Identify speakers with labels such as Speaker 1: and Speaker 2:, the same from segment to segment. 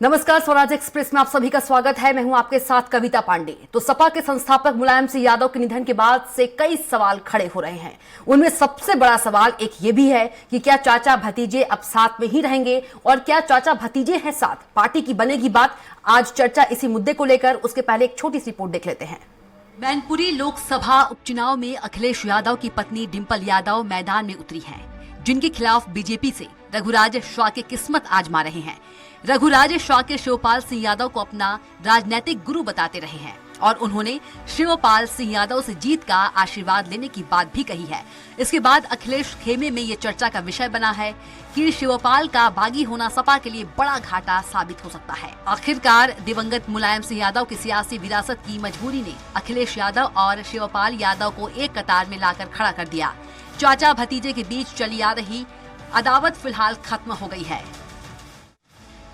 Speaker 1: नमस्कार, स्वराज एक्सप्रेस में आप सभी का स्वागत है। मैं हूं आपके साथ कविता पांडे। तो सपा के संस्थापक मुलायम सिंह यादव के निधन के बाद से कई सवाल खड़े हो रहे हैं। उनमें सबसे बड़ा सवाल एक ये भी है कि क्या चाचा भतीजे अब साथ में ही रहेंगे और क्या चाचा भतीजे हैं साथ, पार्टी की बनेगी बात। आज चर्चा इसी मुद्दे को लेकर। उसके पहले एक छोटी सी रिपोर्ट देख लेते हैं। मैनपुरी लोकसभा उपचुनाव में अखिलेश यादव की पत्नी डिंपल यादव मैदान में उतरी हैं, जिनके खिलाफ बीजेपी से रघुराज शॉ के किस्मत आजमा रहे हैं। रघुराज शॉ के शिवपाल सिंह यादव को अपना राजनीतिक गुरु बताते रहे हैं और उन्होंने शिवपाल सिंह यादव से जीत का आशीर्वाद लेने की बात भी कही है। इसके बाद अखिलेश खेमे में ये चर्चा का विषय बना है कि शिवपाल का बागी होना सपा के लिए बड़ा घाटा साबित हो सकता है। आखिरकार दिवंगत मुलायम सिंह यादव की सियासी विरासत की मजबूरी ने अखिलेश यादव और शिवपाल यादव को एक कतार में लाकर खड़ा कर दिया। चाचा भतीजे के बीच चली आ रही अदावत फिलहाल खत्म हो गई है।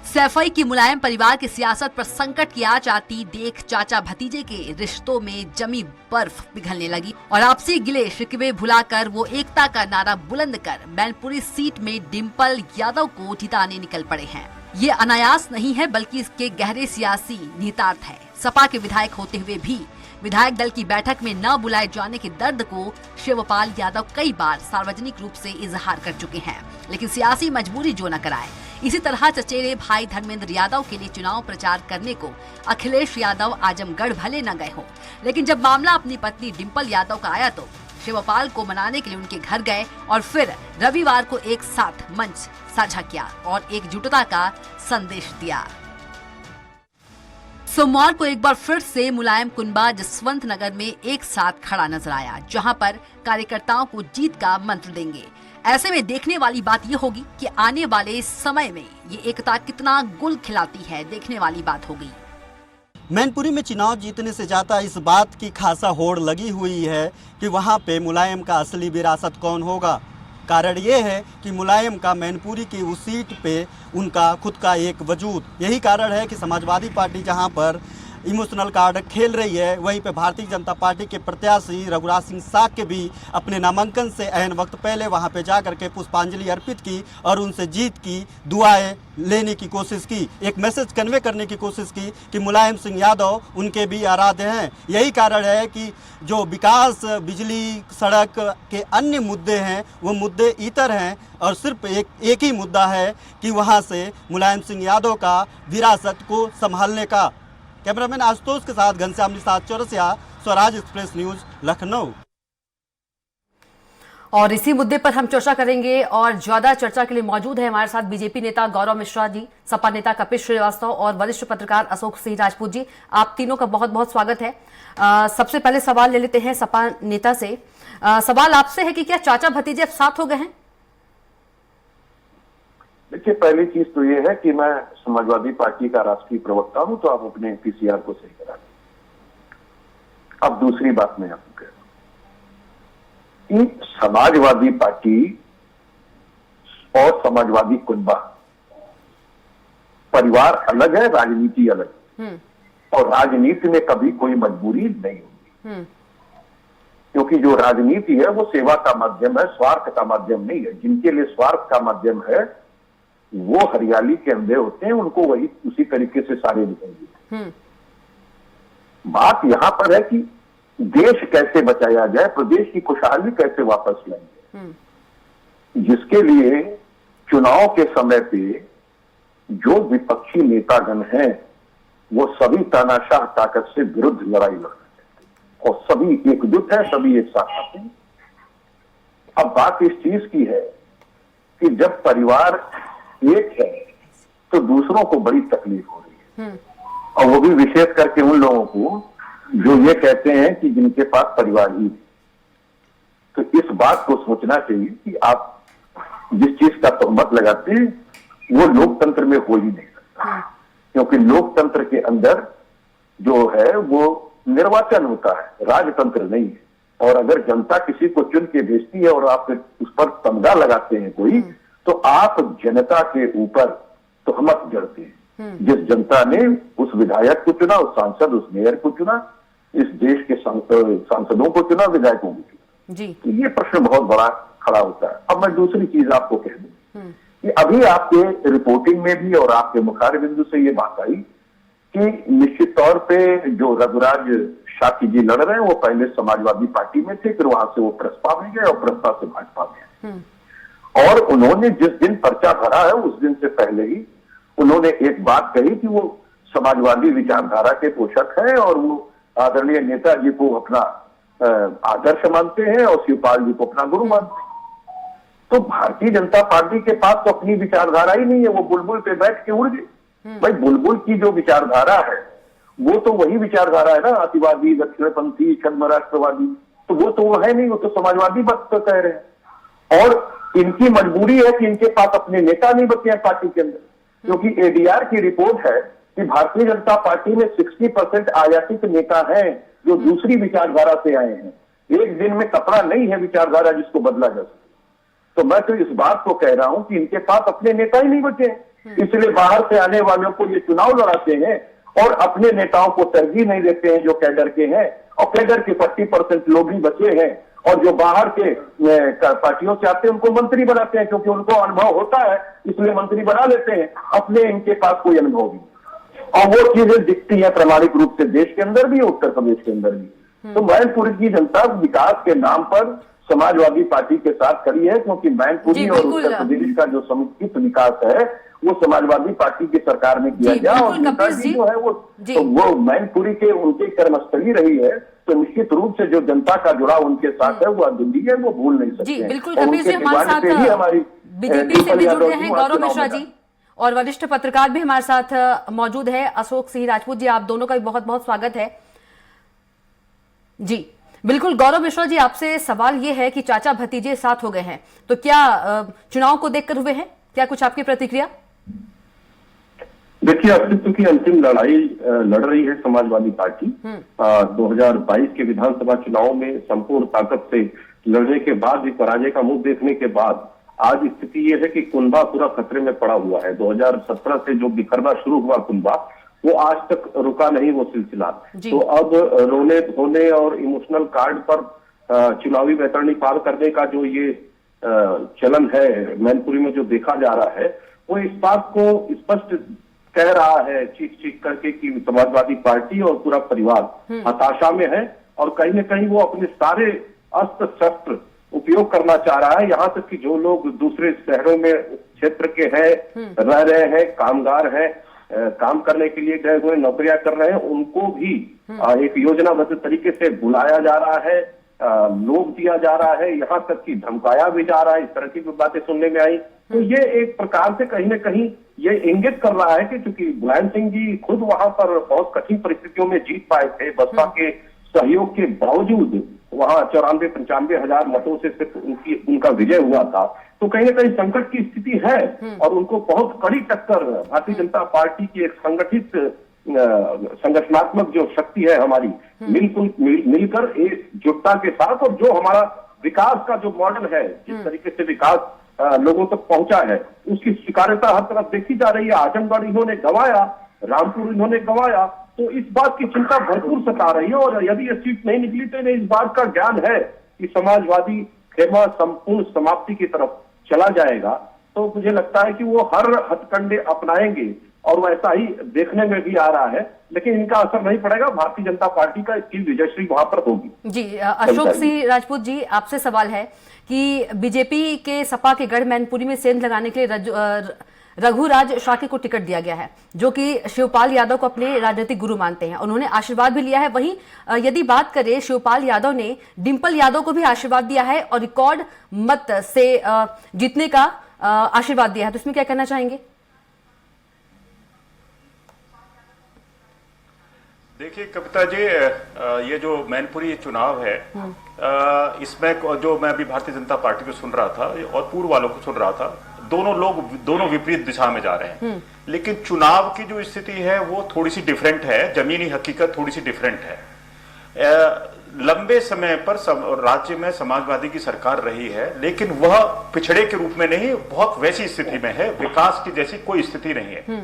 Speaker 1: सैफई की मुलायम परिवार की सियासत पर संकट की आंच आती देख चाचा भतीजे के रिश्तों में जमी बर्फ पिघलने लगी और आपसी गिले शिकवे भुलाकर वो एकता का नारा बुलंद कर मैनपुरी सीट में डिंपल यादव को जिताने निकल पड़े हैं। ये अनायास नहीं है बल्कि इसके गहरे सियासी निहितार्थ है। सपा के विधायक होते हुए भी विधायक दल की बैठक में न बुलाए जाने के दर्द को शिवपाल यादव कई बार सार्वजनिक रूप से इजहार कर चुके हैं, लेकिन सियासी मजबूरी जो न कराए। इसी तरह चचेरे भाई धर्मेंद्र यादव के लिए चुनाव प्रचार करने को अखिलेश यादव आजमगढ़ भले न गए हो, लेकिन जब मामला अपनी पत्नी डिंपल यादव का आया तो शिवपाल को मनाने के लिए उनके घर गए और फिर रविवार को एक साथ मंच साझा किया और एकजुटता का संदेश दिया। सोमवार को एक बार फिर से मुलायम कुनबा जसवंत नगर में एक साथ खड़ा नजर आया, जहां पर कार्यकर्ताओं को जीत का मंत्र देंगे। ऐसे में देखने वाली बात यह होगी कि आने वाले समय में ये एकता कितना गुल खिलाती है, देखने वाली बात होगी।
Speaker 2: मैनपुरी में चुनाव जीतने से ज्यादा इस बात की खासा होड़ लगी हुई है कि वहां पे मुलायम का असली विरासत कौन होगा। कारण ये है कि मुलायम का मैनपुरी की उस सीट पे उनका खुद का एक वजूद। यही कारण है कि समाजवादी पार्टी जहां पर इमोशनल कार्ड खेल रही है, वहीं पे भारतीय जनता पार्टी के प्रत्याशी रघुराज सिंह शाह के भी अपने नामांकन से ऐन वक्त पहले वहां पे जा करके पुष्पांजलि अर्पित की और उनसे जीत की दुआएं लेने की कोशिश की, एक मैसेज कन्वे करने की कोशिश की कि मुलायम सिंह यादव उनके भी आराध्य हैं। यही कारण है कि जो विकास, बिजली, सड़क के अन्य मुद्दे हैं वो मुद्दे इतर हैं और सिर्फ एक ही मुद्दा है कि वहाँ से मुलायम सिंह यादव का विरासत को संभालने का। कैमरामैन आशुतोष के साथ घनश्याम निषाद चौरसिया, स्वराज एक्सप्रेस न्यूज, लखनऊ।
Speaker 1: और इसी मुद्दे पर हम चर्चा करेंगे और ज्यादा चर्चा के लिए मौजूद है हमारे साथ बीजेपी नेता गौरव मिश्रा जी, सपा नेता कपिल श्रीवास्तव और वरिष्ठ पत्रकार अशोक सिंह राजपूत जी। आप तीनों का बहुत बहुत स्वागत है। सबसे पहले सवाल ले लेते हैं सपा नेता से। सवाल आपसे है कि क्या चाचा भतीजे अब साथ हो गए हैं?
Speaker 3: देखिए, पहली चीज तो ये है कि मैं समाजवादी पार्टी का राष्ट्रीय प्रवक्ता हूं, तो आप अपने पीसीआर को सही करा दें। अब दूसरी बात मैं आपको कह रहा हूं कि समाजवादी पार्टी और समाजवादी कुनबा परिवार अलग है, राजनीति अलग। और राजनीति में कभी कोई मजबूरी नहीं होगी, क्योंकि जो राजनीति है वो सेवा का माध्यम है, स्वार्थ का माध्यम नहीं है। जिनके लिए स्वार्थ का माध्यम है वो हरियाली के अंधे होते हैं, उनको वही उसी तरीके से सारे दिखेंगे। बात यहां पर है कि देश कैसे बचाया जाए, प्रदेश की खुशहाली कैसे वापस लाएंगे, जिसके लिए चुनाव के समय पे जो विपक्षी नेतागण हैं वो सभी तानाशाह ताकत से विरुद्ध लड़ाई लड़ रहे हैं और सभी एकजुट है, सभी एक साथ आते हैं। अब बात इस चीज की है कि जब परिवार एक है तो दूसरों को बड़ी तकलीफ हो रही है, और वो भी विशेष करके उन लोगों को जो ये कहते हैं कि जिनके पास परिवार ही है। तो इस बात को सोचना चाहिए कि आप जिस चीज का तहमत लगाते हैं वो लोकतंत्र में हो ही नहीं सकता, क्योंकि लोकतंत्र के अंदर जो है वो निर्वाचन होता है, राजतंत्र नहीं है। और अगर जनता किसी को चुन के भेजती है और आप उस पर तमगा लगाते हैं कोई, तो आप जनता के ऊपर तहमत जड़ते हैं। जिस जनता ने उस विधायक को चुना, उस सांसद, उस मेयर को चुना, इस देश के सांसदों को चुना, विधायकों को चुना, तो ये प्रश्न बहुत बड़ा खड़ा होता है। अब मैं दूसरी चीज आपको कह दूं कि अभी आपके रिपोर्टिंग में भी और आपके मुखार बिंदु से ये बात आई कि निश्चित तौर पे जो रघुराज शाकी जी लड़ रहे हैं वो पहले समाजवादी पार्टी में थे, फिर वहां से वो प्रस्ताव में गए और प्रस्ताव से भाजपा में। और उन्होंने जिस दिन पर्चा भरा है उस दिन से पहले ही उन्होंने एक बात कही कि वो समाजवादी विचारधारा के पोषक हैं और वो आदरणीय नेताजी को अपना आदर्श मानते हैं और शिवपाल जी को अपना गुरु मानते हैं। तो भारतीय जनता पार्टी के पास तो अपनी विचारधारा ही नहीं है, वो बुलबुल पे बैठ के उड़ गई। भाई बुलबुल की जो विचारधारा है वो तो वही विचारधारा है ना, अतिवादी, दक्षिणपंथी, छद्म राष्ट्रवादी, तो वो है नहीं, वो तो समाजवादी बात तो कह रहे हैं। और इनकी मजबूरी है कि इनके पास अपने नेता नहीं बचे हैं पार्टी के अंदर, क्योंकि एडीआर की रिपोर्ट है कि भारतीय जनता पार्टी में 60% आयातित नेता हैं जो दूसरी विचारधारा से आए हैं। एक दिन में कपड़ा नहीं है विचारधारा जिसको बदला जा सके। तो मैं तो इस बात को कह रहा हूं कि इनके पास अपने नेता ही नहीं बचे, इसलिए बाहर से आने वालों को ये चुनाव लड़ाते हैं और अपने नेताओं को तरजीह नहीं देते हैं जो कैडर के हैं, और कैडर के 40% लोग ही बचे हैं और जो बाहर के पार्टियों से आते हैं उनको मंत्री बनाते हैं, क्योंकि उनको अनुभव होता है इसलिए मंत्री बना लेते हैं, अपने इनके पास कोई अनुभव नहीं। और वो चीजें दिखती है प्रामाणिक रूप से देश के अंदर भी, उत्तर प्रदेश के अंदर भी। तो मैनपुरी की जनता विकास के नाम पर समाजवादी पार्टी के साथ खड़ी है, क्योंकि मैनपुरी और उत्तर प्रदेश का जो समुचित विकास है वो समाजवादी पार्टी की सरकार में किया गया। और नेताजी जो है वो मैनपुरी के उनके कर्मस्थली रही है, तो निश्चित रूप से जो जनता का जुड़ाव उनके साथ है वो अद्वितीय है, वो भूल नहीं सकते।
Speaker 1: जी बिल्कुल, कपिल जी हमारे साथ बीजेपी से भी जुड़ रहे हैं गौरव मिश्रा जी, और वरिष्ठ पत्रकार भी हमारे साथ मौजूद है अशोक सिंह राजपूत जी। आप दोनों का भी बहुत बहुत स्वागत है। जी बिल्कुल, गौरव मिश्रा जी आपसे सवाल ये है कि चाचा भतीजे साथ हो गए हैं, तो क्या चुनाव को देखकर हुए हैं, क्या कुछ आपकी प्रतिक्रिया?
Speaker 4: देखिए, अस्तित्व की अंतिम लड़ाई लड़ रही है समाजवादी पार्टी। 2022 के विधानसभा चुनाव में संपूर्ण ताकत से लड़ने के बाद भी पराजय का मुंह देखने के बाद आज स्थिति ये है कि कुनबा पूरा खतरे में पड़ा हुआ है। 2017 से जो बिखरना शुरू हुआ कुनबा, वो आज तक रुका नहीं वो सिलसिला। तो अब रोने धोने और इमोशनल कार्ड पर चुनावी वैतरणी पार करने का जो ये चलन है मैनपुरी में जो देखा जा रहा है, वो इस बात को स्पष्ट कह रहा है चीख चीख करके कि समाजवादी पार्टी और पूरा परिवार हताशा में है और कहीं न कहीं वो अपने सारे अस्त्र शस्त्र उपयोग करना चाह रहा है। यहाँ तक कि जो लोग दूसरे शहरों में क्षेत्र के हैं, रह रहे हैं, कामगार हैं, काम करने के लिए गए हुए, नौकरियां कर रहे हैं, उनको भी एक योजनाबद्ध तरीके से बुलाया जा रहा है, लोभ दिया जा रहा है, यहाँ तक कि धमकाया भी जा रहा है। इस तरह की बातें सुनने में आई। तो ये एक प्रकार से कहीं न कहीं ये इंगित कर रहा है कि चूंकि मुलायम सिंह जी खुद वहां पर बहुत कठिन परिस्थितियों में जीत पाए थे, बसपा के सहयोग के बावजूद वहां 94-95 हजार मतों से सिर्फ उनका विजय हुआ था, तो कहीं न कहीं संकट की स्थिति है और उनको बहुत कड़ी टक्कर भारतीय जनता पार्टी की एक संगठित संगठनात्मक जो शक्ति है हमारी मिलकर एकजुटता के साथ, और जो हमारा विकास का जो मॉडल है, जिस तरीके से विकास लोगों तक पहुंचा है, उसकी स्वीकार्यता हर तरफ देखी जा रही है। आजमगढ़ इन्होंने गंवाया, रामपुर इन्होंने गंवाया, तो इस बात की चिंता भरपूर सता रही है। और यदि ये सीट नहीं निकली तो इन्हें इस बात का ज्ञान है कि समाजवादी खेमा संपूर्ण समाप्ति की तरफ चला जाएगा। तो मुझे लगता है कि वो हर हथकंडे अपनाएंगे और वैसा ही देखने में भी आ रहा है, लेकिन इनका असर नहीं पड़ेगा। भारतीय जनता पार्टी का इसकी विजयश्री वहां पर होगी।
Speaker 1: जी अशोक सिंह राजपूत जी, आपसे सवाल है कि बीजेपी के सपा के गढ़ मैनपुरी में सेंध लगाने के लिए रघुराज शाकी को टिकट दिया गया है, जो कि शिवपाल यादव को अपने राजनीतिक गुरु मानते हैं। उन्होंने आशीर्वाद भी लिया है। वहीं यदि बात करें, शिवपाल यादव ने डिंपल यादव को भी आशीर्वाद दिया है और रिकॉर्ड मत से जीतने का आशीर्वाद दिया है, तो इसमें क्या कहना चाहेंगे?
Speaker 5: देखिए कविता जी, ये जो मैनपुरी चुनाव है, इसमें जो मैं अभी भारतीय जनता पार्टी को सुन रहा था और पूर्व वालों को सुन रहा था, दोनों विपरीत दिशा में जा रहे हैं। लेकिन चुनाव की जो स्थिति है वो थोड़ी सी डिफरेंट है, जमीनी हकीकत थोड़ी सी डिफरेंट है। लंबे समय पर राज्य में समाजवादी की सरकार रही है, लेकिन वह पिछड़े के रूप में नहीं, बहुत वैसी स्थिति में है, विकास की जैसी कोई स्थिति नहीं है।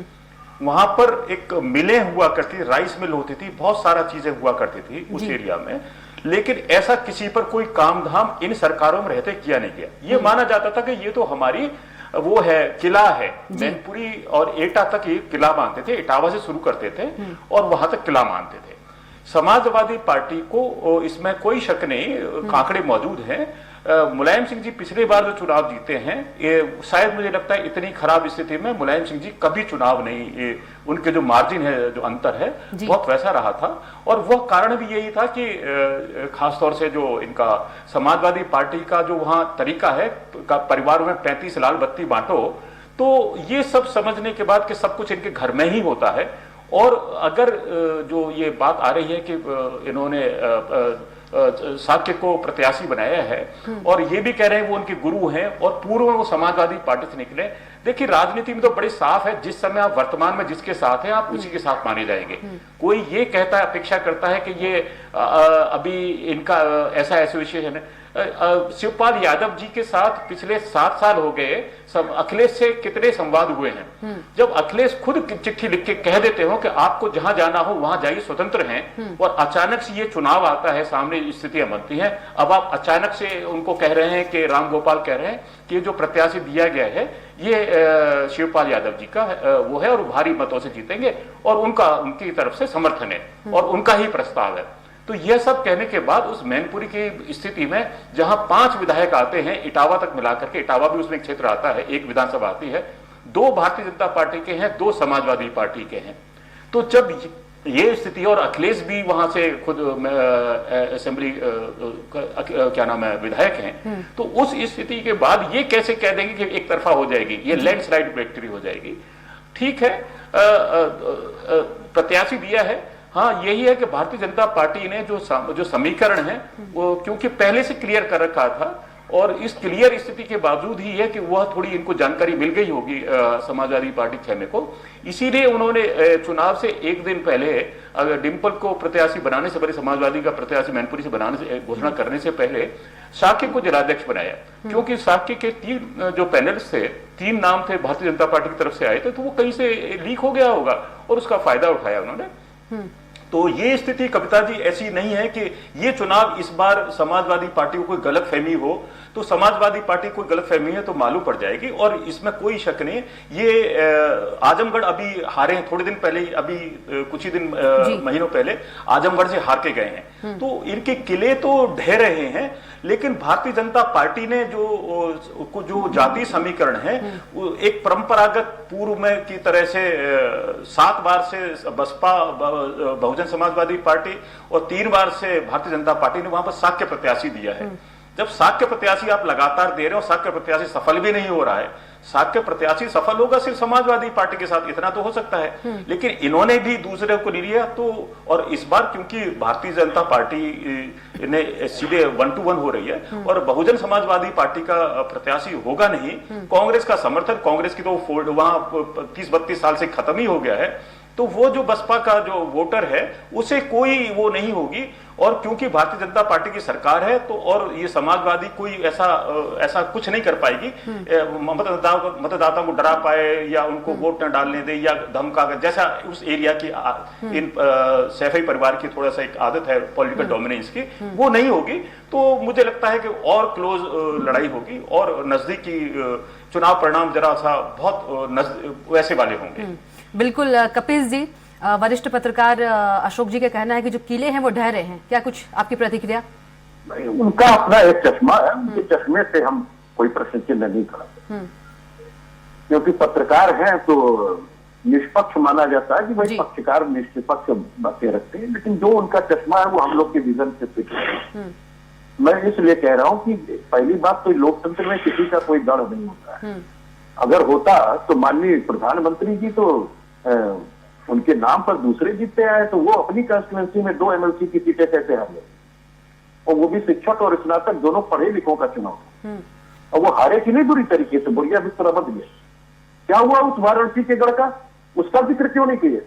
Speaker 5: वहां पर एक मिलें हुआ करती, राइस मिल होती थी, बहुत सारा चीजें हुआ करती थी उस एरिया में, लेकिन ऐसा किसी पर कोई काम धाम इन सरकारों में रहते किया नहीं गया। ये माना जाता था कि ये तो हमारी वो है किला है मैनपुरी और एटा तक ये किला मानते थे, इटावा से शुरू करते थे और वहां तक किला मानते थे। समाजवादी पार्टी को इसमें कोई शक नहीं, कांकड़े मौजूद हैं। मुलायम सिंह जी पिछली बार जो चुनाव जीते हैं, ये शायद मुझे लगता है इतनी खराब स्थिति में मुलायम सिंह जी कभी चुनाव नहीं, उनके जो मार्जिन है, जो अंतर है बहुत वैसा रहा था। और वह कारण भी यही था कि खासतौर से जो इनका समाजवादी पार्टी का जो वहां तरीका है, परिवारों में 35 लाल बत्ती बांटो, तो ये सब समझने के बाद कि सब कुछ इनके घर में ही होता है। और अगर जो ये बात आ रही है कि इन्होंने साक्य को प्रत्याशी बनाया है और ये भी कह रहे हैं वो उनके गुरु हैं और पूर्व में वो समाजवादी पार्टी से निकले। देखिए राजनीति में तो बड़े साफ है, जिस समय आप वर्तमान में जिसके साथ हैं आप उसी के साथ माने जाएंगे। कोई ये कहता है, अपेक्षा करता है कि ये अभी इनका ऐसा एसोसिएशन है। शिवपाल यादव जी के साथ पिछले 7 साल हो गए, सब अखिलेश से कितने संवाद हुए हैं। जब अखिलेश खुद चिट्ठी लिख के कह देते हो कि आपको जहां जाना हो वहां जाइए, स्वतंत्र हैं, और अचानक से ये चुनाव आता है, सामने स्थितियां बनती हैं, अब आप अचानक से उनको कह रहे हैं कि राम गोपाल कह रहे हैं कि जो प्रत्याशी दिया गया है ये शिवपाल यादव जी का वो है और भारी मतों से जीतेंगे और उनकी तरफ से समर्थन है और उनका ही प्रस्ताव है। तो यह सब कहने के बाद उस मैनपुरी की स्थिति में जहां 5 विधायक आते हैं, इटावा तक मिलाकर के, इटावा भी उसमें एक क्षेत्र आता है, 1 विधानसभा आती है, 2 भारतीय जनता पार्टी के हैं, 2 समाजवादी पार्टी के हैं। तो जब ये स्थिति, और अखिलेश भी वहां से खुद असेंबली क्या नाम है विधायक हैं, तो उस स्थिति के बाद ये कैसे कह देंगे कि एक तरफा हो जाएगी, ये लैंडस्लाइड विक्ट्री हो जाएगी। ठीक है, प्रत्याशी दिया है, हाँ यही है कि भारतीय जनता पार्टी ने जो समीकरण है वो क्योंकि पहले से क्लियर कर रखा था और इस क्लियर स्थिति के बावजूद ही है कि वह थोड़ी इनको जानकारी मिल गई होगी समाजवादी पार्टी खेमे को, इसीलिए उन्होंने चुनाव से 1 दिन पहले अगर डिम्पल को प्रत्याशी बनाने से पहले, समाजवादी का प्रत्याशी मैनपुरी से बनाने से घोषणा करने से पहले साक्य को जिलाध्यक्ष बनाया, क्योंकि साक्य के 3 जो पैनल्स थे, 3 नाम थे भारतीय जनता पार्टी की तरफ से आए थे, तो वो कहीं से लीक हो गया होगा और उसका फायदा उठाया उन्होंने। तो ये स्थिति कविता जी ऐसी नहीं है कि ये चुनाव इस बार समाजवादी पार्टी को कोई गलतफहमी हो, तो समाजवादी पार्टी को गलतफहमी है तो मालूम पड़ जाएगी और इसमें कोई शक नहीं। ये आजमगढ़ अभी हारे हैं, थोड़े दिन पहले, अभी कुछ ही दिन महीनों पहले आजमगढ़ से हार के गए हैं, तो इनके किले तो ढह रहे हैं। लेकिन भारतीय जनता पार्टी ने जो जातीय समीकरण है, वो एक परंपरागत पूर्व में की तरह से 7 बार से बसपा बहुजन समाजवादी पार्टी और 3 बार से भारतीय जनता पार्टी ने वहां पर साक्य प्रत्याशी दिया है। जब साक्य प्रत्याशी आप लगातार दे रहे हो, साक्य प्रत्याशी सफल भी नहीं हो रहा है, साक्य प्रत्याशी सफल होगा सिर्फ समाजवादी पार्टी के साथ, इतना तो हो सकता है, लेकिन इन्होंने भी दूसरे को नहीं लिया। तो और इस बार क्योंकि भारतीय जनता पार्टी ने सीधे 1 to 1 हो रही है और बहुजन समाजवादी पार्टी का प्रत्याशी होगा नहीं, कांग्रेस का समर्थन, कांग्रेस की तो वहां 30-32 साल से खत्म ही हो गया है, तो वो जो बसपा का जो वोटर है उसे कोई वो नहीं होगी। और क्योंकि भारतीय जनता पार्टी की सरकार है तो और ये समाजवादी कोई ऐसा कुछ नहीं कर पाएगी, मतदाताओं को डरा पाए या उनको वोट न डालने दे या धमका कर, जैसा उस एरिया की इन सैफई परिवार की थोड़ा सा एक आदत है पॉलिटिकल डोमिनेंस की, वो नहीं होगी। तो मुझे लगता है कि और क्लोज लड़ाई होगी और नजदीकी चुनाव परिणाम जरा सा बहुत वैसे वाले होंगे।
Speaker 1: बिल्कुल कपिल जी, वरिष्ठ पत्रकार अशोक जी का कहना है कि जो किले हैं वो ढह रहे हैं, क्या कुछ आपकी प्रतिक्रिया?
Speaker 3: नहीं, उनका अपना एक चश्मा है, उनके चश्मे से हम कोई प्रश्न चिन्ह नहीं करते, क्योंकि पत्रकार हैं तो निष्पक्ष माना जाता है कि भाई पक्षकार निष्पक्ष बातें रखते हैं, लेकिन जो उनका चश्मा है वो हम लोग के विजन से फिट है। मैं इसलिए कह रहा हूँ कि पहली बात तो लोकतंत्र में किसी का कोई गढ़ नहीं होता है। अगर होता तो माननीय प्रधानमंत्री जी तो उनके नाम पर दूसरे जीतते आए, तो वो अपनी कंस्टिट्यूएंसी में 2 MLC की सीटें कैसे हारे, और वो भी शिक्षक और स्नातक दोनों पढ़े लिखों का चुनाव, और वो हारे की नहीं बुरी तरीके से, बढ़िया बिस्तरा बद गया। क्या हुआ उस वाराणसी के गढ़ का, उसका जिक्र क्यों नहीं किया?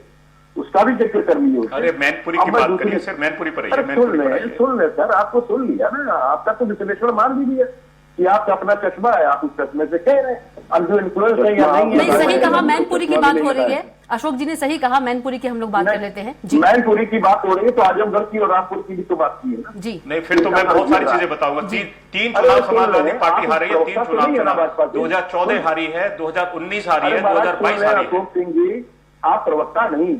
Speaker 3: उसका भी जिक्र कर लिया।
Speaker 5: अरे मैनपुरी की बात करिए सर, मैनपुरी पर
Speaker 3: सुन ले सर, आपको सुन लिया ना, आपका तो विश्लेषण मान भी लिया कि आपका अपना चश्मा है, आप उस चश्मे से कह रहे हैं अंधो इन्फ्लुएंस है या नहीं।
Speaker 1: सही कहा, मैनपुरी की बात हो रही है। अशोक जी ने सही कहा, मैनपुरी की हम लोग बात कर लेते हैं जी।
Speaker 3: मैनपुरी की बात हो रही है तो आजमगढ़ की और रामपुर की भी तो बात की है ना
Speaker 1: जी।
Speaker 5: नहीं, फिर तो मैं बहुत सारी चीजें बताऊंगा। तीन चुनाव समाजवादी पार्टी हारी है, 3 चुनाव 2014 हारी है, 2019 हारी है, 2022 हारी है।
Speaker 3: अशोक सिंह जी, आप प्रवक्ता नहीं है,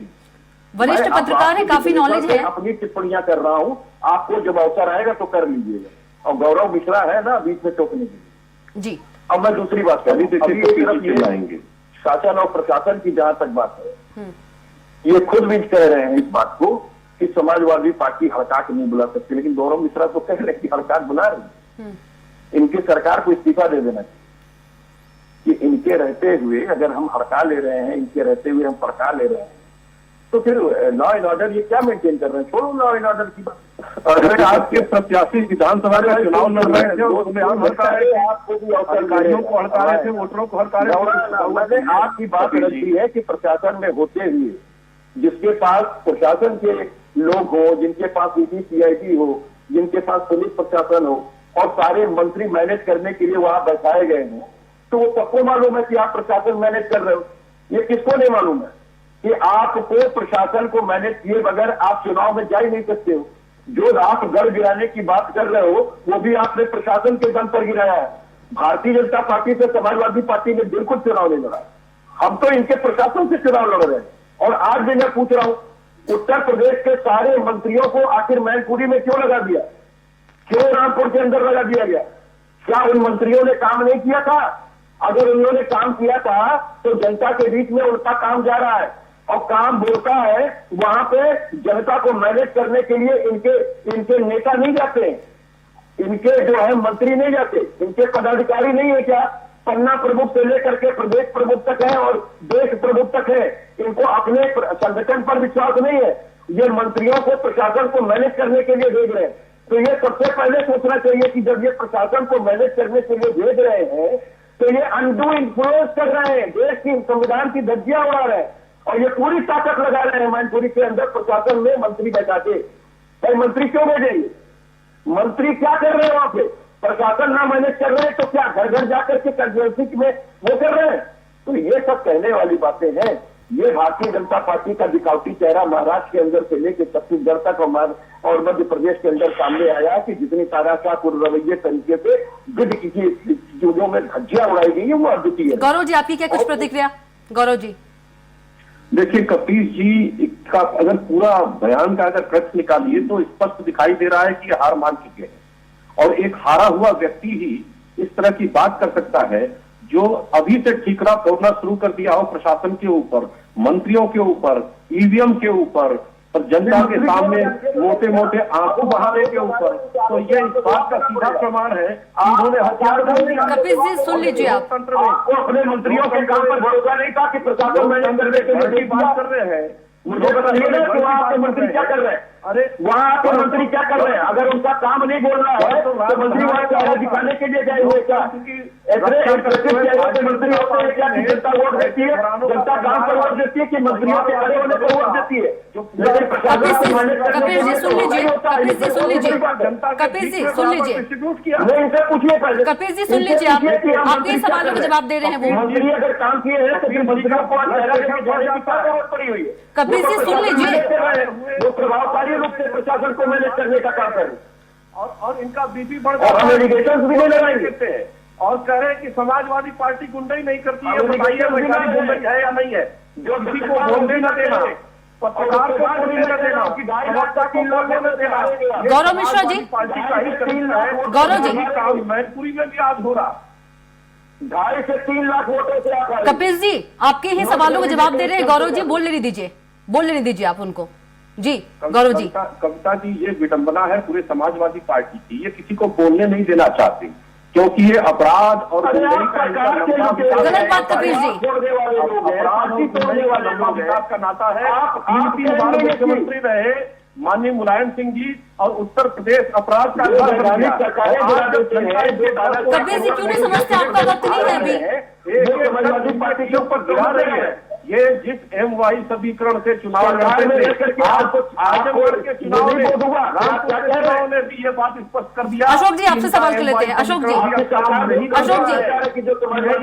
Speaker 1: वरिष्ठ पत्रकार है, काफी नॉलेज है।
Speaker 3: अपनी टिप्पणियां कर रहा हूं, आपको जब अवसर आएगा तो कर लीजिएगा। और गौरव मिश्रा है ना बीच में टोकने के लिए
Speaker 1: जी।
Speaker 3: अब मैं दूसरी बात करूं, देखिए शासन और प्रशासन की जहां तक बात है, ये खुद भी कह रहे हैं इस बात को कि समाजवादी पार्टी हड़काट नहीं बुला सकती, लेकिन गौरव मिश्रा तो कह रहे हैं कि हड़काट बुला रही है। इनकी सरकार को इस्तीफा दे देना चाहिए कि इनके रहते हुए अगर हम हड़का ले रहे हैं, इनके रहते हुए हम हड़का ले रहे हैं, तो फिर लॉ एंड ऑर्डर ये क्या मेंटेन कर रहे हैं? छोड़ो लॉ एंड ऑर्डर की बात।
Speaker 4: अगर आपके प्रत्याशी विधानसभा में चुनाव लड़ रहे थे, उसमें हम हड़का रहे थे,
Speaker 3: आपको भी
Speaker 4: अधिकारियों को हड़का रहे थे, वोटरों को हड़का रहे थे।
Speaker 3: आपकी बात रखी है कि प्रशासन में होते हुए जिसके पास प्रशासन के लोग हो, जिनके पास CID हो, जिनके पास पुलिस प्रशासन हो और सारे मंत्री मैनेज करने के लिए वहां बैठाए गए हैं, तो वो सबको मालूम है कि आप प्रशासन मैनेज कर रहे हो। ये किसको नहीं मालूम है कि आपको प्रशासन को मैनेज किए बगैर आप चुनाव में जा ही नहीं सकते हो। जो आप गढ़ गिराने की बात कर रहे हो वो भी आपने प्रशासन के दम पर गिराया है। भारतीय जनता पार्टी से समाजवादी पार्टी ने बिल्कुल चुनाव नहीं लड़ा, हम तो इनके प्रशासन से चुनाव लड़ रहे हैं। और आज भी मैं पूछ रहा हूं, उत्तर प्रदेश के सारे मंत्रियों को आखिर मैनपुरी में क्यों लगा दिया, क्यों रामपुर के अंदर लगा दिया गया? क्या उन मंत्रियों ने काम नहीं किया था? अगर उन्होंने काम किया था तो जनता के बीच में उनका काम जा रहा है और काम बोलता है, वहां पे जनता को मैनेज करने के लिए इनके नेता नहीं जाते, इनके जो है मंत्री नहीं जाते, इनके पदाधिकारी नहीं है क्या? पन्ना प्रमुख से लेकर के प्रदेश प्रमुख तक है और देश प्रमुख तक है, इनको अपने संगठन पर विश्वास नहीं है। ये मंत्रियों को प्रशासन को मैनेज करने के लिए भेज रहे हैं। तो ये सबसे पहले सोचना चाहिए कि जब ये प्रशासन को मैनेज करने के लिए भेज रहे हैं तो ये अनडू इन्फ्लुएंस कर रहे हैं, देश की संविधान की धज्जियां उड़ा रहे हैं और ये पूरी ताकत लगा रहे हैं मैनपुरी के अंदर प्रशासन में मंत्री बैठा के। भाई मंत्री क्यों भेजेंगे? मंत्री क्या कर रहे हैं वहां पे? प्रशासन ना मैनेज कर रहे हैं तो क्या घर घर जाकर के कंस्टिट्यूएंसी में वो कर रहे हैं? तो ये सब कहने वाली बातें हैं। ये भारतीय जनता पार्टी का दिखावटी चेहरा महाराष्ट्र के अंदर से लेकर छत्तीसगढ़ तक और मध्य प्रदेश के अंदर सामने आया कि जितनी तानाशाह रवैये तरीके से विधि की चीजों में धज्जियां उड़ाई गई है वो अद्वितीय है।
Speaker 1: गौरव जी आपकी क्या कुछ प्रतिक्रिया? गौरव जी
Speaker 4: देखिए, कपीश जी का अगर पूरा बयान का अगर कट निकालिए तो स्पष्ट दिखाई दे रहा है कि ये हार मान चुके हैं और एक हारा हुआ व्यक्ति ही इस तरह की बात कर सकता है जो अभी से ठीकरा तोड़ना शुरू कर दिया हो प्रशासन के ऊपर, मंत्रियों के ऊपर, ईवीएम के ऊपर और जनता के सामने मोटे मोटे आंसू बहाने के ऊपर। तो ये इस बात का सीधा प्रमाण है कि उन्होंने हथियार
Speaker 1: कपिल जी सुन लीजिए,
Speaker 3: आपको अपने मंत्रियों के काम पर भरोसा नहीं था कि प्रशासन मैनेज करने के लिए
Speaker 4: बात कर रहे हैं।
Speaker 3: मुझे बताइए ना कि वहाँ आपके मंत्री क्या कर रहे हैं?
Speaker 4: अरे
Speaker 3: वहाँ आपके मंत्री क्या कर रहे हैं? अगर उनका काम नहीं बोल रहा है तो मंत्री वहाँ चेहरा दिखाने के लिए गए हुए क्या? ऐसे मंत्री होते हैं क्या कि जनता वोट देती है, जनता काम पर वोट देती है कि मंत्रियों के खड़े होने पर वोट देती है?
Speaker 1: कपिल जी सुन लीजिए, कपिल जी सुन लीजिए, कपिल जी सुन लीजिए,
Speaker 3: नहीं इनसे पूछिए पहले।
Speaker 1: कपिल जी सुन लीजिए, आप ये सवालों के जवाब दे रहे हैं वो।
Speaker 3: मंत्री अगर काम किए हैं तो फिर मंत्रियों को चेहरा लेके जाने की क्या जरूरत पड़ी हुई है?
Speaker 1: कपिल जी सुन लीजिए,
Speaker 3: वो प्रभावशाली रूप से प्रशासन को मैनेज करने का काम करें
Speaker 4: और इनका बीपी बढ़
Speaker 3: और हम एलिगेशन भी नहीं लगाएंगे
Speaker 4: और कह रहे हैं कि समाजवादी पार्टी गुंडाई नहीं करती है। बताइए वैशाली गुंडाई है या नहीं है? जो किसी को बोलने न देना, पत्रकार को बोलने न देना,
Speaker 1: गौरव मिश्रा जी,
Speaker 4: पार्टी का ही करीब है।
Speaker 1: गौरव जी,
Speaker 4: मैनपुरी में भी आज हो रहा
Speaker 3: 2.5 से 3 लाख वोटों से आप
Speaker 1: कपिल जी आपके ही सवालों के जवाब दे रहे हैं। गौरव जी बोलने दीजिए आप उनको जी। गौरव जी,
Speaker 4: कविता जी, ये विडंबना है पूरे समाजवादी पार्टी की। ये किसी को बोलने नहीं देना चाहते क्योंकि ये अपराध और
Speaker 1: गलत बात कपिल जी,
Speaker 4: अपराध का नाता है। 3 बार मुख्यमंत्री रहे माननीय मुलायम सिंह जी और उत्तर प्रदेश अपराध का
Speaker 1: कपिल जी क्यों नहीं समझते? आपका वक्त नहीं है अभी।
Speaker 4: समाजवादी पार्टी के ऊपर गिरा रही है। ये जिस MY समीकरण से चुनाव लड़ते थे, आजमगढ़ के चुनाव में रामपुर ने भी ये बात स्पष्ट कर दिया।
Speaker 1: अशोक जी आपसे सवाल कर लेते हैं। अशोक जी,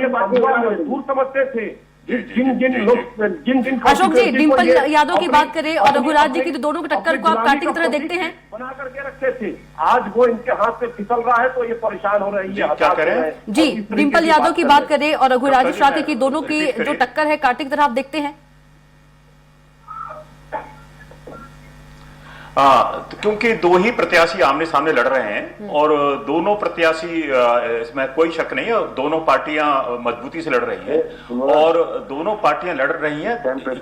Speaker 4: ये मजबूर समझते थे जिन
Speaker 1: अशोक जी, डिम्पल यादव की बात करें और रघुराज जी की, तो दोनों की टक्कर को आप कांटे की तरह देखते हैं?
Speaker 4: बना करके रखते थे, आज वो इनके हाथ से फिसल रहा है तो ये परेशान हो रही है।
Speaker 5: क्या करें
Speaker 1: जी, डिम्पल यादव की बात करें और रघुराज शाह की, दोनों की जो टक्कर है कांटे की तरह आप देखते हैं?
Speaker 5: तो क्योंकि दो ही प्रत्याशी आमने सामने लड़ रहे हैं और दोनों प्रत्याशी, इसमें कोई शक नहीं है, दोनों पार्टियां मजबूती से लड़ रही हैं और दोनों पार्टियां लड़ रही हैं।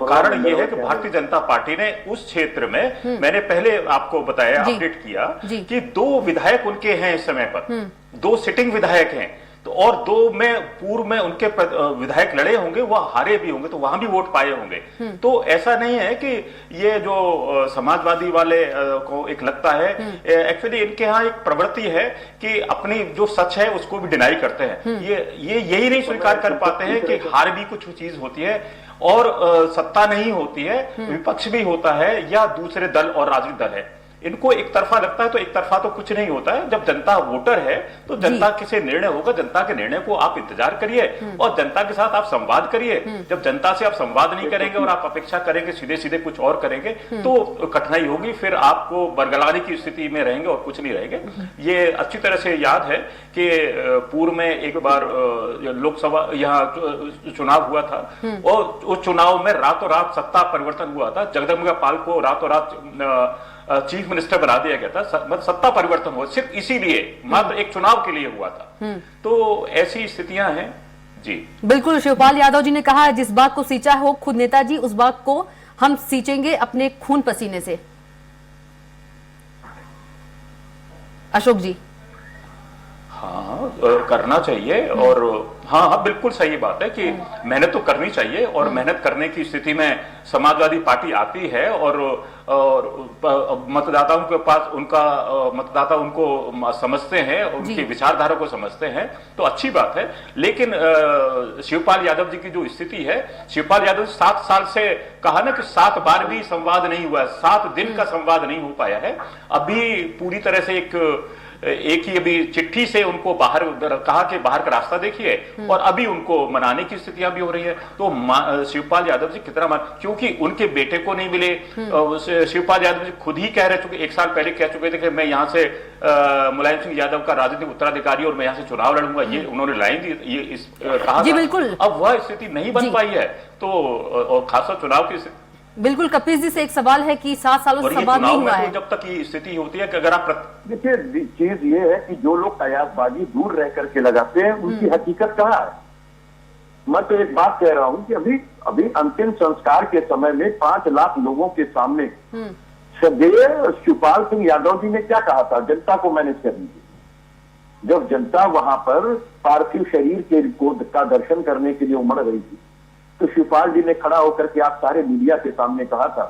Speaker 5: कारण यह है कि भारतीय जनता पार्टी ने उस क्षेत्र में, मैंने पहले आपको बताया, अपडेट किया कि 2 विधायक उनके हैं इस समय पर, 2 सिटिंग विधायक हैं, तो और 2 में पूर्व में उनके विधायक लड़े होंगे, वह हारे भी होंगे, तो वहां भी वोट पाए होंगे। तो ऐसा नहीं है कि ये जो समाजवादी वाले को एक लगता है, एक्चुअली इनके यहाँ एक प्रवृत्ति है कि अपनी जो सच है उसको भी डिनाई करते हैं। ये यही नहीं स्वीकार कर पाते हैं कि हार भी कुछ चीज होती है और सत्ता नहीं होती है, विपक्ष भी होता है या दूसरे दल और राजनीतिक दल है। इनको एक तरफा लगता है, तो एक तरफा तो कुछ नहीं होता है। जब जनता वोटर है तो जनता से निर्णय होगा, जनता के निर्णय को आप इंतजार करिए और जनता के साथ आप संवाद करिए। जब जनता से आप संवाद नहीं करेंगे और आप अपेक्षा करेंगे सीधे सीधे कुछ और करेंगे तो कठिनाई होगी, फिर आपको बरगलाने की स्थिति में रहेंगे और कुछ नहीं रहेंगे। ये अच्छी तरह से याद है कि पूर्व में एक बार लोकसभा यहाँ चुनाव हुआ था और उस चुनाव में रातों रात सत्ता परिवर्तन हुआ था। जगदम्बिका पाल को रातों रात चीफ मिनिस्टर बना दिया गया था, मतलब सत्ता परिवर्तन हुआ सिर्फ इसीलिए, मात्र एक चुनाव के लिए हुआ था। तो ऐसी स्थितियां हैं जी।
Speaker 1: बिल्कुल, शिवपाल यादव जी ने कहा है, जिस बात को सींचा हो खुद नेताजी, उस बात को हम सींचेंगे अपने खून पसीने से। अशोक जी।
Speaker 5: हाँ, करना चाहिए और हाँ, बिल्कुल सही बात है कि मेहनत तो करनी चाहिए और मेहनत करने की स्थिति में समाजवादी पार्टी आती है और मतदाताओं के पास मतदाता उनको समझते हैं, उनकी विचारधारा को समझते हैं, तो अच्छी बात है। लेकिन शिवपाल यादव जी की जो स्थिति है, शिवपाल यादव 7 साल से कहा ना कि 7 बार भी संवाद नहीं हुआ, 7 दिन का संवाद नहीं हो पाया है। अभी पूरी तरह से एक ही अभी चिट्ठी से उनको बाहर कहा कि बाहर का रास्ता देखिए और अभी उनको मनाने की स्थितियां भी हो रही है। तो शिवपाल यादव जी कितना क्योंकि उनके बेटे को नहीं मिले। शिवपाल यादव जी खुद ही कह रहे थे, 1 साल पहले कह चुके थे कि मैं यहाँ से मुलायम सिंह यादव का राजनीतिक उत्तराधिकारी और मैं यहाँ से चुनाव लड़ूंगा। ये उन्होंने लाइन दी, ये कहा
Speaker 1: जी, बिल्कुल।
Speaker 5: अब वह स्थिति नहीं बन पाई है, तो खासकर चुनाव की।
Speaker 1: बिल्कुल, कपिल जी से एक सवाल है कि 7 सालों से संवाद नहीं हुआ है।
Speaker 5: जब तक ये स्थिति होती है कि अगर आप
Speaker 3: देखिए, चीज ये है कि जो लोग कयासबाजी दूर रह करके लगाते हैं उनकी हकीकत कहाँ है। मैं तो एक बात कह रहा हूं कि अभी अंतिम संस्कार के समय में 5 लाख लोगों के सामने सदैव शिवपाल सिंह यादव जी ने क्या कहा था, जनता को मैनेज कर लीजिए। जब जनता वहां पर पार्थिव शरीर का दर्शन करने के लिए उमड़ रही थी तो शिवपाल जी ने खड़ा होकर के आप सारे मीडिया के सामने कहा था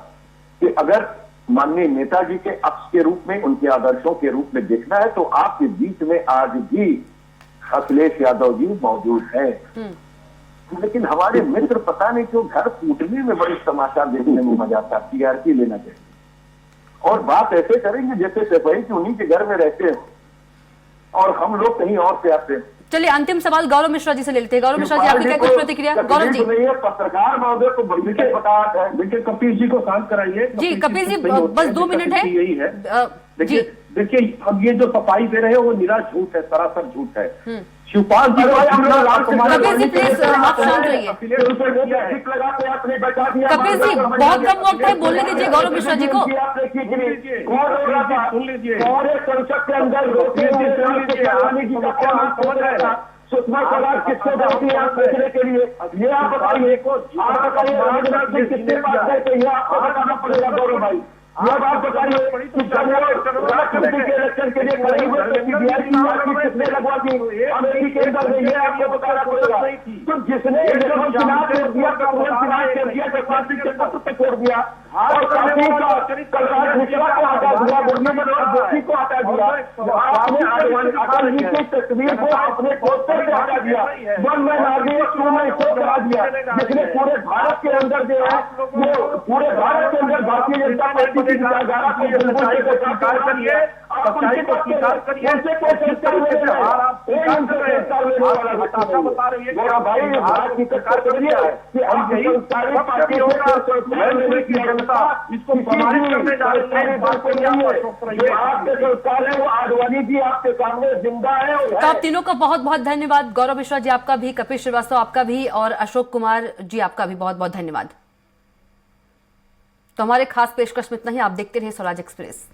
Speaker 3: कि अगर माननीय नेताजी के अक्ष के रूप में, उनके आदर्शों के रूप में देखना है तो आपके बीच में आज भी अखिलेश यादव जी मौजूद हैं। लेकिन हमारे मित्र पता नहीं क्यों घर फूटने में बड़ी तमाशा देखने में मजा आता, टीआरपी लेना चाहिए और बात ऐसे करेंगे जैसे सिपाही कि उन्हीं के घर में रहते हैं और हम लोग कहीं और से आते हैं।
Speaker 1: चलिए, अंतिम सवाल गौरव मिश्रा जी से ले लेते हैं। गौरव मिश्रा जी, आपकी क्या कुछ प्रतिक्रिया? गौरव जी।
Speaker 3: पत्रकार महोदय को बेटे कपिल जी को शांत कराइए
Speaker 1: जी। कपिल जी, बस 2 मिनट है।
Speaker 4: यही है, देखिए अब ये जो सफाई दे रहे हैं वो निरा झूठ है, सरासर झूठ है। शिवपाल जी
Speaker 1: कपिल जी प्लीज आप शांत रहिए। कपिल जी, बहुत कम वक्त है, बोलने दीजिए गौरव मिश्रा जी को।
Speaker 4: सुन लीजिए,
Speaker 3: संसद के अंदर सुषमा स्वराज किसको जाती है सोचने के लिए, ये आप बताइए। राजनाथ सिंह किसके पास है तो यह आपको बताना पड़ेगा गौरव भाई। अब आप बताइए राष्ट्रपति के इलेक्शन के लिए किसने लगवा दी अमेरिकी के अंदर में, ये आपको बताना पड़ेगा। तो जिसने चुनाव छोड़ दिया, चुनाव छोड़ दिया, जसपाल सिंह के पत्र पे छोड़ दिया, और काफी कलराज मिश्रा को हटा दिया, मुरली मनोहर जोशी को हटा दिया, आपने अटल जी की तस्वीर को अपने पोस्टर से हटा दिया, 1 मैन आर्मी 2 मैन शो करा दिया, जिसने पूरे भारत के अंदर जो है वो पूरे भारत के अंदर भारतीय जनता पार्टी की विचारधारा को स्वीकार करिए, सच्चाई को स्वीकार करिए, उनसे कोई संस्कार लेने वाला बता रही है मेरा भाई भारत की सरकार करिए कि हम यही संस्कारी पार्टी होगा इसको प्रमाणित करने जा रहे हैं। बात को नहीं है, जो आपके संस्कार है वो आडवाणी जी आपके सामने जिंदा है।
Speaker 1: तो आप तीनों का बहुत बहुत धन्यवाद। गौरव मिश्रा जी आपका भी, कपिल श्रीवास्तव आपका भी, और अशोक कुमार जी आपका भी बहुत बहुत धन्यवाद। तो हमारे खास पेशकश में इतना ही। आप देखते रहिए स्वराज एक्सप्रेस।